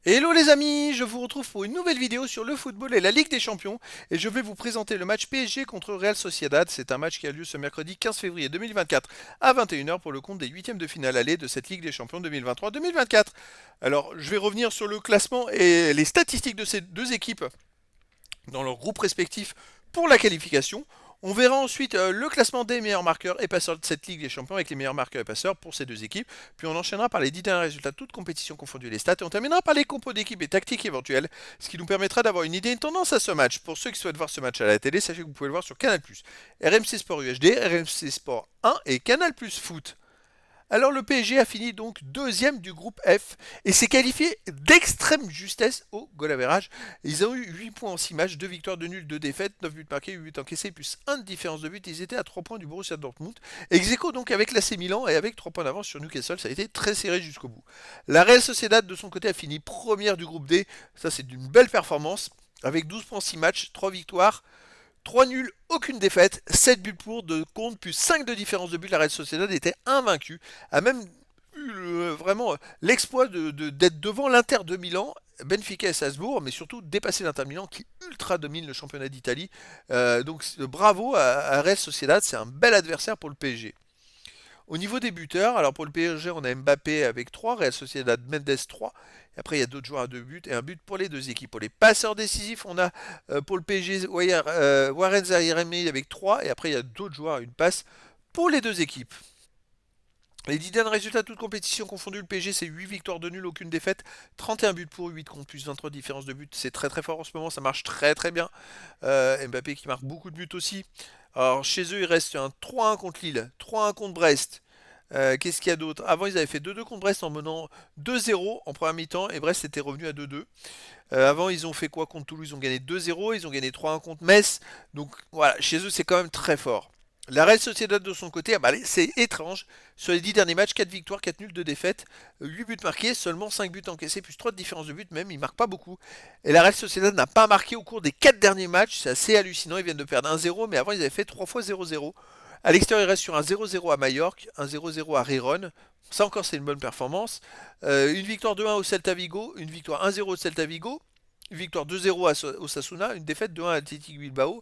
Hello les amis, je vous retrouve pour une nouvelle vidéo sur le football et la Ligue des Champions et je vais vous présenter le match PSG contre Real Sociedad. C'est un match qui a lieu ce mercredi 15 février 2024 à 21h pour le compte des huitièmes de finale aller de cette Ligue des Champions 2023-2024. Alors je vais revenir sur le classement et les statistiques de ces deux équipes dans leurs groupes respectifs pour la qualification. On verra ensuite le classement des meilleurs marqueurs et passeurs de cette Ligue des Champions avec les meilleurs marqueurs et passeurs pour ces deux équipes. Puis on enchaînera par les 10 derniers résultats de toutes compétitions confondues les stats. Et on terminera par les compos d'équipe et tactiques éventuelles, ce qui nous permettra d'avoir une idée, une tendance à ce match. Pour ceux qui souhaitent voir ce match à la télé, sachez que vous pouvez le voir sur Canal+, RMC Sport UHD, RMC Sport 1 et Canal+ Foot. Alors le PSG a fini donc deuxième du groupe F et s'est qualifié d'extrême justesse au goal average. Ils ont eu 8 points en 6 matchs, 2 victoires, 2 nuls, 2 défaites, 9 buts marqués, 8 buts encaissés, plus 1 de différence de but. Ils étaient à 3 points du Borussia Dortmund. Ex aequo donc avec l'AC Milan et avec 3 points d'avance sur Newcastle, ça a été très serré jusqu'au bout. La Real Sociedad de son côté a fini première du groupe D, ça c'est d'une belle performance, avec 12 points en 6 matchs, 3 victoires, 3 nuls, aucune défaite, 7 buts pour, 2 contre, plus 5 de différence de but. La Real Sociedad était invaincue, a même eu vraiment l'exploit d'être devant l'Inter de Milan, Benfica et Salzbourg, mais surtout dépasser l'Inter Milan qui ultra domine le championnat d'Italie. Donc bravo à Real Sociedad, c'est un bel adversaire pour le PSG. Au niveau des buteurs, alors pour le PSG, on a Mbappé avec 3, Real Sociedad Mendes 3. Et après, il y a d'autres joueurs à 2 buts et un but pour les deux équipes. Pour les passeurs décisifs, on a pour le PSG Warren Zaïre-Emery avec 3. Et après, il y a d'autres joueurs à une passe pour les deux équipes. Les 10 derniers résultats de toute compétition confondue, le PSG c'est 8 victoires de nul, aucune défaite, 31 buts pour, 8 contre, plus 23 de différence de but, c'est très très fort en ce moment, ça marche très très bien. Mbappé qui marque beaucoup de buts aussi. Alors chez eux il reste un 3-1 contre Lille, 3-1 contre Brest. Qu'est-ce qu'il y a d'autre? Avant ils avaient fait 2-2 contre Brest en menant 2-0 en première mi-temps et Brest était revenu à 2-2. Avant ils ont fait quoi contre Toulouse? Ils ont gagné 2-0, ils ont gagné 3-1 contre Metz. Donc voilà, chez eux c'est quand même très fort. La Real Sociedad de son côté, c'est étrange. Sur les 10 derniers matchs, 4 victoires, 4 nuls, 2 défaites, 8 buts marqués, seulement 5 buts encaissés, plus 3 de différence de but même, ils marquent pas beaucoup. Et la Real Sociedad n'a pas marqué au cours des 4 derniers matchs, c'est assez hallucinant, ils viennent de perdre 1-0, mais avant ils avaient fait 3 fois 0-0. À l'extérieur, ils restent sur un 0-0 à Majorque, un 0-0 à Riron. Ça encore, c'est une bonne performance. Une victoire 2-1 au Celta Vigo, une victoire 1-0 au Celta Vigo, une victoire 2-0 au Sasuna, une défaite 2-1 à Athletic Bilbao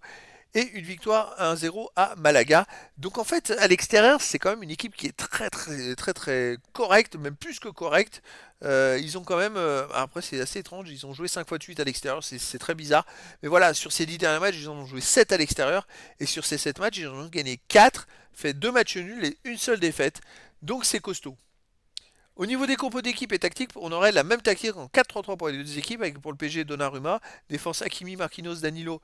et une victoire 1-0 à Malaga. Donc en fait, à l'extérieur, c'est quand même une équipe qui est très très très très correcte, même plus que correcte. Ils ont quand même, après c'est assez étrange, ils ont joué 5 fois de suite à l'extérieur, c'est très bizarre. Mais voilà, sur ces 10 derniers matchs, ils en ont joué 7 à l'extérieur, et sur ces 7 matchs, ils en ont gagné 4, fait 2 matchs nuls et une seule défaite. Donc c'est costaud. Au niveau des compos d'équipe et tactique, on aurait la même tactique en 4-3-3 pour les deux équipes, avec pour le PSG Donnarumma, défense Hakimi, Marquinhos, Danilo,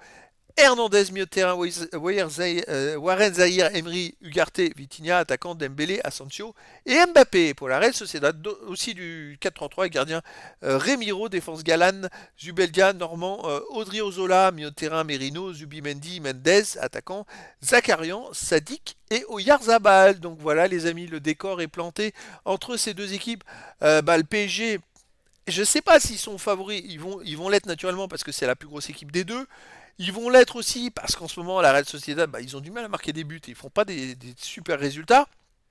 Hernandez, milieu de terrain, Warren Zahir, Emery, Ugarte, Vitinha, attaquant Dembélé, Asensio et Mbappé. Pour la Real Sociedad, aussi du 4-3-3, et gardien Remiro, défense Galan, Zubeldia, Normand, Odriozola, milieu de terrain Merino, Zubimendi, Mendes, attaquant Zakarian, Sadik et Oyarzabal. Donc voilà les amis, le décor est planté entre ces deux équipes. Le PSG, je ne sais pas s'ils sont favoris, ils vont l'être naturellement parce que c'est la plus grosse équipe des deux. Ils vont l'être aussi parce qu'en ce moment, la Real Sociedad, ils ont du mal à marquer des buts. Ils font pas des super résultats.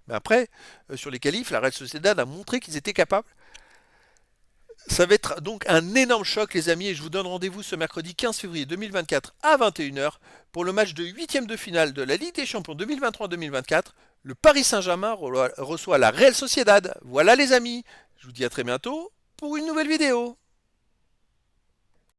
Mais après, sur les qualifs, la Real Sociedad a montré qu'ils étaient capables. Ça va être donc un énorme choc, les amis. Et je vous donne rendez-vous ce mercredi 15 février 2024 à 21h pour le match de huitième de finale de la Ligue des Champions 2023-2024. Le Paris Saint-Germain reçoit la Real Sociedad. Voilà, les amis. Je vous dis à très bientôt pour une nouvelle vidéo.